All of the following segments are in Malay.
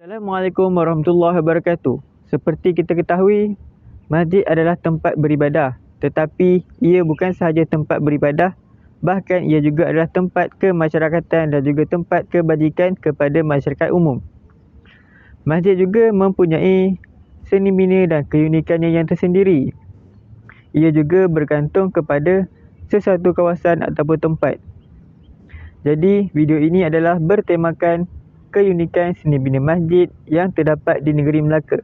Assalamualaikum warahmatullahi wabarakatuh. Seperti kita ketahui, masjid adalah tempat beribadah. Tetapi ia bukan sahaja tempat beribadah, bahkan ia juga adalah tempat kemasyarakatan dan juga tempat kebajikan kepada masyarakat umum. Masjid juga mempunyai seni bina dan keunikannya yang tersendiri. Ia juga bergantung kepada sesuatu kawasan ataupun tempat. Jadi, video ini adalah bertemakan keunikan seni bina masjid yang terdapat di negeri Melaka.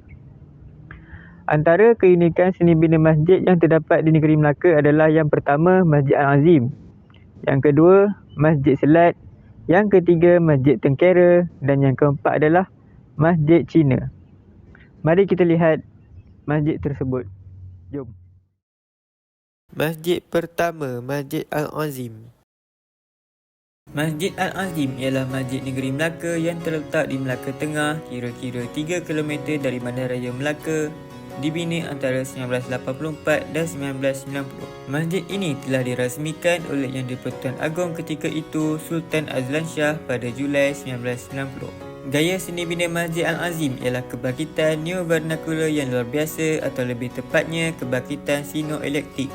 Antara keunikan seni bina masjid yang terdapat di negeri Melaka adalah yang pertama, Masjid Al-Azim. Yang kedua, Masjid Selat. Yang ketiga, Masjid Tengkera. Dan yang keempat adalah Masjid Cina. Mari kita lihat masjid tersebut. Jom. Masjid pertama, Masjid Al-Azim. Masjid Al-Azim ialah masjid negeri Melaka yang terletak di Melaka Tengah, kira-kira 3 km dari Bandaraya Melaka, dibina antara 1984 dan 1990. Masjid ini telah dirasmikan oleh Yang di-Pertuan Agong ketika itu, Sultan Azlan Shah pada Julai 1990. Gaya seni bina Masjid Al-Azim ialah kebangkitan neo-vernacular yang luar biasa, atau lebih tepatnya kebangkitan sino-elektrik.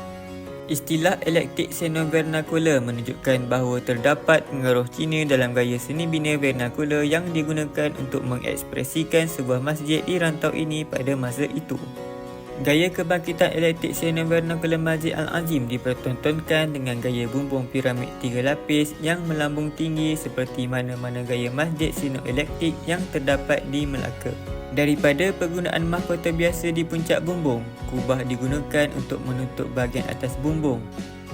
Istilah elektrik sino-vernacular menunjukkan bahawa terdapat pengaruh Cina dalam gaya seni bina vernacular yang digunakan untuk mengekspresikan sebuah masjid di rantau ini pada masa itu. Gaya kebangkitan elektrik sino-vernacular Masjid Al-Azim dipertontonkan dengan gaya bumbung piramid 3 lapis yang melambung tinggi seperti mana-mana gaya masjid sino-elektrik yang terdapat di Melaka. Daripada penggunaan mahkota biasa di puncak bumbung, kubah digunakan untuk menutup bahagian atas bumbung.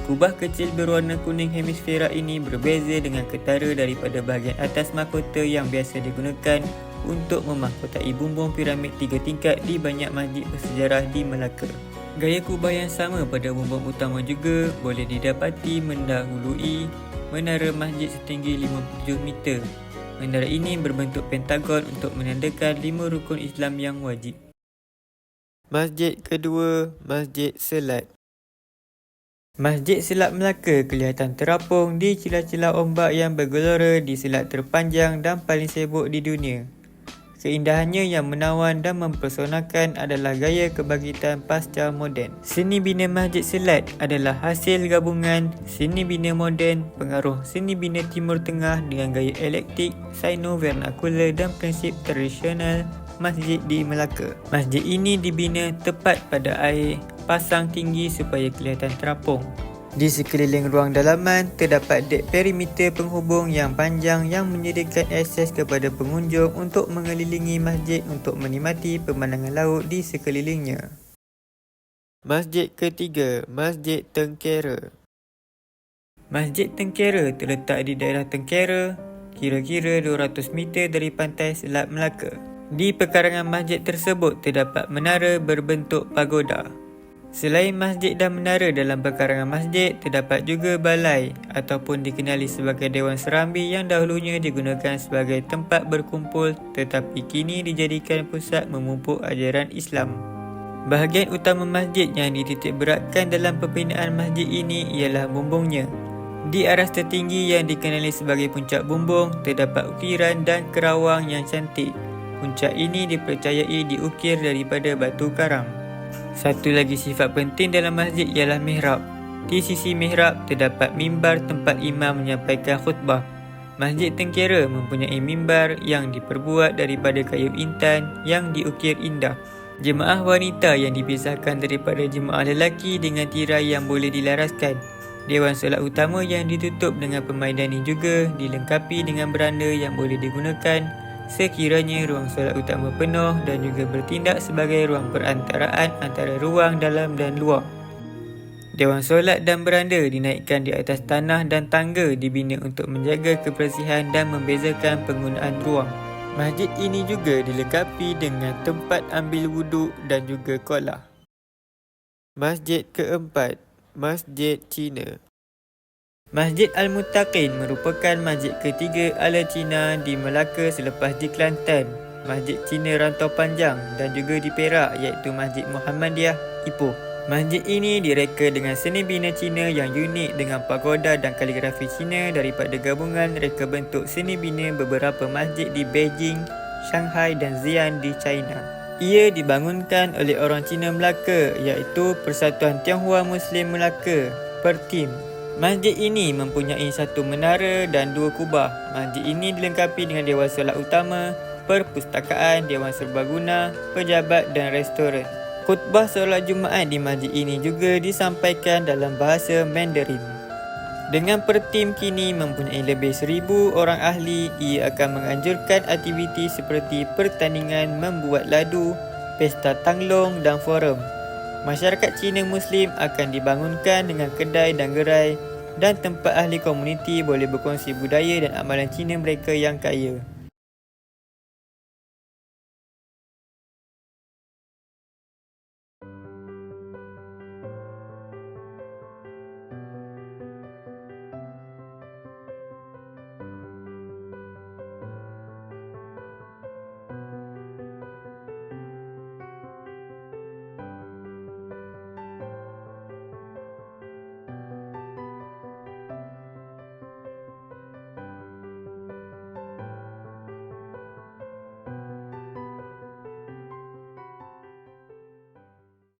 Kubah kecil berwarna kuning hemisfera ini berbeza dengan ketara daripada bahagian atas mahkota yang biasa digunakan untuk memahkotai bumbung piramid 3 tingkat di banyak masjid bersejarah di Melaka. Gaya kubah yang sama pada bumbung utama juga boleh didapati mendahului menara masjid setinggi 57 meter. Menara ini berbentuk pentagon untuk menandakan 5 rukun Islam yang wajib. Masjid kedua, Masjid Selat. Masjid Selat Melaka kelihatan terapung di celah-celah ombak yang bergelora di selat terpanjang dan paling sibuk di dunia. Keindahannya yang menawan dan mempersonakan adalah gaya kebangkitan pasca moden. Seni bina Masjid Selat adalah hasil gabungan seni bina moden, pengaruh seni bina Timur Tengah dengan gaya elektrik, sino-vernacular dan prinsip tradisional masjid di Melaka. Masjid ini dibina tepat pada air pasang tinggi supaya kelihatan terapung. Di sekeliling ruang dalaman, terdapat dek perimeter penghubung yang panjang yang menyediakan akses kepada pengunjung untuk mengelilingi masjid untuk menikmati pemandangan laut di sekelilingnya. Masjid ketiga, Masjid Tengkera. Masjid Tengkera terletak di daerah Tengkera, kira-kira 200 meter dari pantai Selat Melaka. Di pekarangan masjid tersebut terdapat menara berbentuk pagoda. Selain masjid dan menara dalam pekarangan masjid, terdapat juga balai ataupun dikenali sebagai Dewan Serambi yang dahulunya digunakan sebagai tempat berkumpul tetapi kini dijadikan pusat memupuk ajaran Islam. Bahagian utama masjid yang dititik beratkan dalam pembinaan masjid ini ialah bumbungnya. Di aras tertinggi yang dikenali sebagai puncak bumbung, terdapat ukiran dan kerawang yang cantik. Puncak ini dipercayai diukir daripada batu karang. Satu lagi sifat penting dalam masjid ialah mihrab. Di sisi mihrab terdapat mimbar tempat imam menyampaikan khutbah. Masjid Tengkera mempunyai mimbar yang diperbuat daripada kayu intan yang diukir indah. Jemaah wanita yang dipisahkan daripada jemaah lelaki dengan tirai yang boleh dilaraskan. Dewan solat utama yang ditutup dengan permaidani juga dilengkapi dengan beranda yang boleh digunakan sekiranya ruang solat utama penuh dan juga bertindak sebagai ruang perantaraan antara ruang dalam dan luar. Dewan solat dan beranda dinaikkan di atas tanah dan tangga dibina untuk menjaga kebersihan dan membezakan penggunaan ruang. Masjid ini juga dilengkapi dengan tempat ambil wuduk dan juga kolah. Masjid keempat, Masjid Cina. Masjid Al-Muttaqin merupakan masjid ketiga ala Cina di Melaka selepas di Kelantan, Masjid Cina Rantau Panjang dan juga di Perak iaitu Masjid Muhammadiyah Ipoh. Masjid ini direka dengan seni bina Cina yang unik dengan pagoda dan kaligrafi Cina daripada gabungan reka bentuk seni bina beberapa masjid di Beijing, Shanghai dan Xi'an di China. Ia dibangunkan oleh orang Cina Melaka iaitu Persatuan Tionghoa Muslim Melaka, Pertim. Masjid ini mempunyai satu menara dan dua kubah. Masjid ini dilengkapi dengan dewan solat utama, perpustakaan, dewan serbaguna, pejabat dan restoran. Khutbah solat Jumaat di masjid ini juga disampaikan dalam bahasa Mandarin. Dengan Pertim kini mempunyai lebih 1,000 orang ahli, ia akan menganjurkan aktiviti seperti pertandingan membuat ladu, pesta tanglong dan forum. Masyarakat Cina Muslim akan dibangunkan dengan kedai dan gerai dan tempat ahli komuniti boleh berkongsi budaya dan amalan Cina mereka yang kaya.